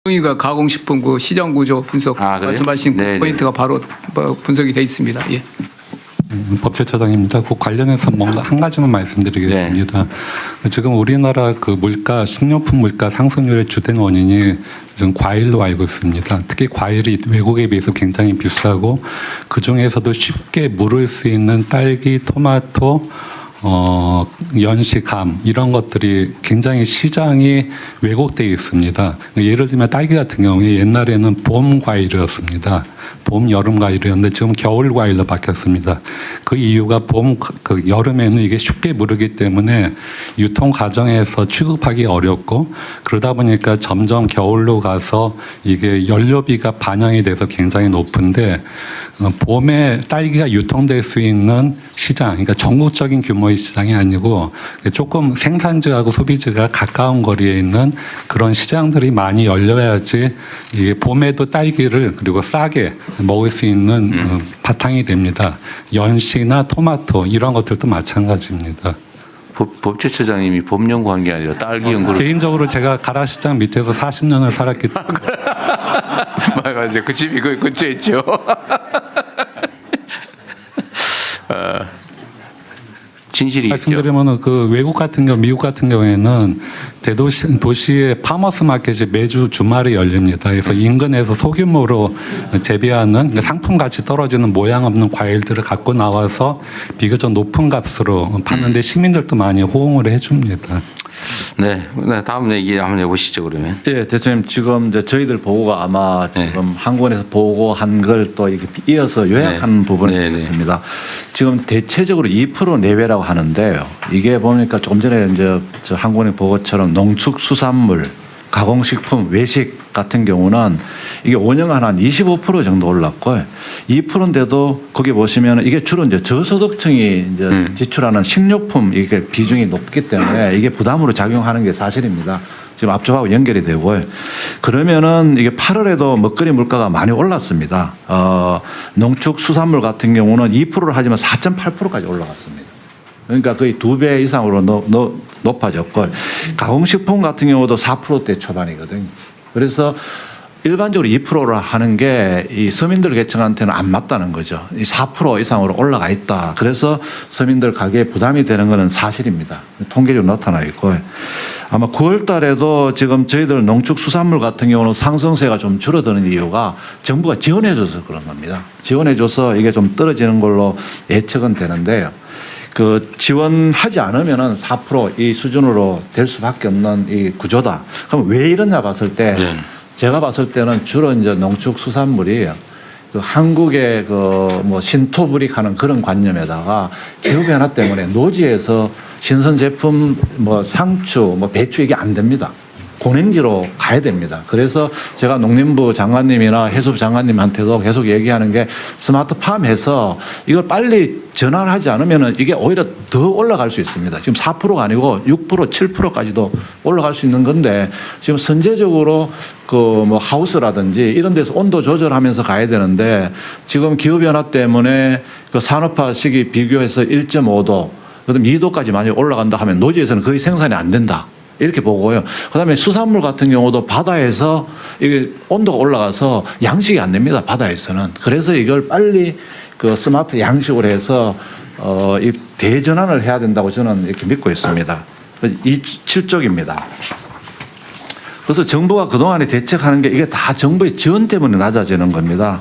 가 가공식품 그 시장 구조 분석 말씀하신 그 포인트가 바로 분석이 돼 있습니다. 예. 법제처장입니다. 그 관련해서 뭔가 한 가지만 말씀드리겠습니다. 네. 지금 우리나라 그 물가, 식료품 물가 상승률의 주된 원인이 지금 과일로 알고 있습니다. 특히 과일이 외국에 비해서 굉장히 비싸고 그 중에서도 쉽게 물을 수 있는 딸기, 토마토, 연시, 감 이런 것들이 굉장히 시장이 왜곡되어 있습니다. 예를 들면 딸기 같은 경우에 옛날에는 봄 과일이었습니다. 봄, 여름 과일이었는데 지금 겨울 과일로 바뀌었습니다. 그 이유가 여름에는 이게 쉽게 무르기 때문에 유통 과정에서 취급하기 어렵고 그러다 보니까 점점 겨울로 가서 이게 연료비가 반영이 돼서 굉장히 높은데 봄에 딸기가 유통될 수 있는 시장, 그러니까 전국적인 규모의 시장이 아니고 조금 생산지하고 소비지가 가까운 거리에 있는 그런 시장들이 많이 열려야지 이게 봄에도 딸기를 그리고 싸게 먹을 수 있는 바탕이 됩니다. 연시나 토마토 이런 것들도 마찬가지입니다. 법제처장님이 봄 연구한 게 아니라 딸기 연구를 개인적으로 제가 가라시장 밑에서 40년을 살았기 때문에 맞아요. 그 집이 그 근처에 있죠. 진실이 말씀드리면 그 외국 같은 경우, 미국 같은 경우에는 도시의 파머스 마켓이 매주 주말에 열립니다. 그래서 인근에서 소규모로 재배하는 상품 가치 떨어지는 모양 없는 과일들을 갖고 나와서 비교적 높은 값으로 파는데 시민들도 많이 호응을 해줍니다. 네, 다음 얘기 한번 해보시죠 그러면. 예, 대통령 지금 이제 저희들 보고가 아마 지금 한국원에서 보고한 걸 또 이렇게 이어서 요약한 부분이 있습니다. 지금 대체적으로 2% 내외라고 하는데요. 이게 보니까 조금 전에 이제 저 한국원의 보고처럼 농축수산물, 가공식품, 외식 같은 경우는 이게 5년간 한 25% 정도 올랐고 2%인데도 거기 보시면 이게 주로 이제 저소득층이 이제 지출하는 식료품 이게 비중이 높기 때문에 이게 부담으로 작용하는 게 사실입니다. 지금 앞쪽하고 연결이 되고요. 그러면은 이게 8월에도 먹거리 물가가 많이 올랐습니다. 농축수산물 같은 경우는 2%를 하지만 4.8%까지 올라갔습니다. 그러니까 거의 2배 이상으로 높아졌고 가공식품 같은 경우도 4%대 초반이거든요. 그래서 일반적으로 2%를 하는 게 이 서민들 계층한테는 안 맞다는 거죠. 이 4% 이상으로 올라가 있다. 그래서 서민들 가게에 부담이 되는 것은 사실입니다. 통계적으로 나타나 있고 아마 9월 달에도 지금 저희들 농축수산물 같은 경우는 상승세가 좀 줄어드는 이유가 정부가 지원해줘서 그런 겁니다. 지원해줘서 이게 좀 떨어지는 걸로 예측은 되는데요. 그 지원하지 않으면은 4% 이 수준으로 될 수밖에 없는 이 구조다. 그럼 왜 이러냐 봤을 때 제가 봤을 때는 주로 이제 농축수산물이 그 한국의 그 뭐 신토부릭하는 그런 관념에다가 기후 변화 때문에 노지에서 신선 제품 뭐 상추, 뭐 배추 이게 안 됩니다. 고냉지로 가야 됩니다. 그래서 제가 농림부 장관님이나 해수부 장관님한테도 계속 얘기하는 게 스마트팜해서 이걸 빨리 전환을 하지 않으면 이게 오히려 더 올라갈 수 있습니다. 지금 4%가 아니고 6%, 7%까지도 올라갈 수 있는 건데 지금 선제적으로 그 뭐 하우스라든지 이런 데서 온도 조절하면서 가야 되는데 지금 기후변화 때문에 그 산업화 시기 비교해서 1.5도, 그다음 2도까지 많이 올라간다 하면 노지에서는 거의 생산이 안 된다. 이렇게 보고요. 그다음에 수산물 같은 경우도 바다에서 이게 온도가 올라가서 양식이 안 됩니다. 바다에서는. 그래서 이걸 빨리 그 스마트 양식으로 해서 이 대전환을 해야 된다고 저는 이렇게 믿고 있습니다. 이 7쪽입니다. 그래서 정부가 그동안에 대책하는 게 이게 다 정부의 지원 때문에 낮아지는 겁니다.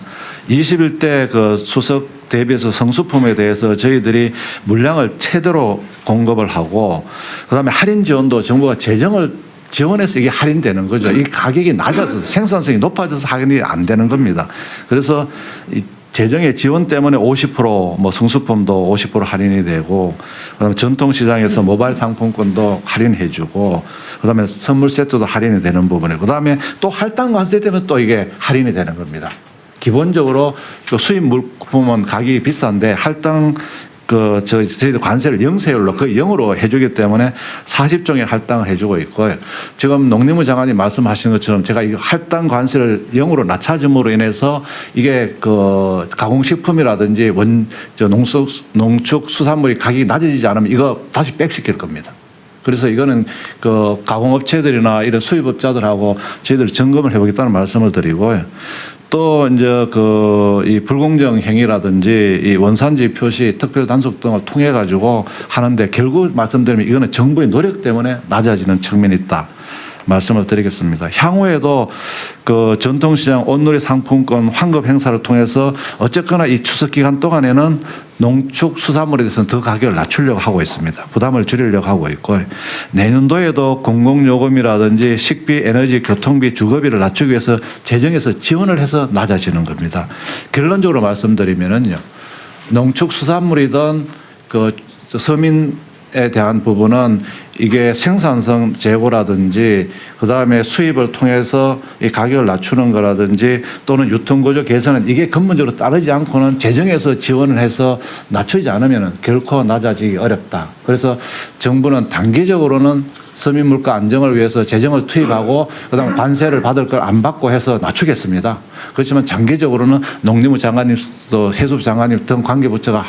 21대 그 수석 대비해서 성수품에 대해서 저희들이 물량을 최대로 공급을 하고 그다음에 할인 지원도 정부가 재정을 지원해서 이게 할인되는 거죠. 이 가격이 낮아져서 생산성이 높아져서 할인이 안 되는 겁니다. 그래서 이 재정의 지원 때문에 50% 뭐 성수품도 50% 할인이 되고 그다음에 전통시장에서 모바일 상품권도 할인해주고 그다음에 선물 세트도 할인이 되는 부분에 그다음에 또 할당 관세 때문에 또 이게 할인이 되는 겁니다. 기본적으로 수입 물품은 가격이 비싼데 할당 저희들 관세를 0세율로 거의 0으로 해주기 때문에 40종의 할당을 해주고 있고요. 지금 농림부 장관님 말씀하신 것처럼 제가 이 할당 관세를 0으로 낮춰줌으로 인해서 이게 그 가공식품이라든지 농축수산물이 가격이 낮아지지 않으면 이거 다시 백시킬 겁니다. 그래서 이거는 그 가공업체들이나 이런 수입업자들하고 저희들이 점검을 해보겠다는 말씀을 드리고요. 또 이제 그 이 불공정 행위라든지 이 원산지 표시, 특별 단속 등을 통해 가지고 하는데 결국 말씀드리면 이거는 정부의 노력 때문에 낮아지는 측면이 있다. 말씀을 드리겠습니다. 향후에도 그 전통시장 온누리 상품권 환급 행사를 통해서 어쨌거나 이 추석 기간 동안에는 농축수산물에 대해서는 더 가격을 낮추려고 하고 있습니다. 부담을 줄이려고 하고 있고 내년도에도 공공요금이라든지 식비, 에너지, 교통비, 주거비를 낮추기 위해서 재정에서 지원을 해서 낮아지는 겁니다. 결론적으로 말씀드리면은요, 농축수산물이든 그 서민에 대한 부분은 이게 생산성 제고라든지 그다음에 수입을 통해서 이 가격을 낮추는 거라든지 또는 유통구조 개선은 이게 근본적으로 따르지 않고는 재정에서 지원을 해서 낮추지 않으면 결코 낮아지기 어렵다. 그래서 정부는 단기적으로는 서민 물가 안정을 위해서 재정을 투입하고 그다음 관세를 받을 걸 안 받고 해서 낮추겠습니다. 그렇지만 장기적으로는 농림부 장관님 또 해수부 장관님 등 관계부처가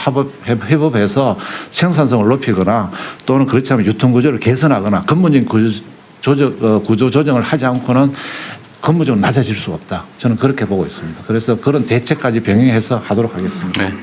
협업해서 생산성을 높이거나 또는 그렇지 않으면 유통구조를 개선하거나 근본적인 구조 조정을 하지 않고는 근본적으로 낮아질 수 없다. 저는 그렇게 보고 있습니다. 그래서 그런 대책까지 병행해서 하도록 하겠습니다. 네.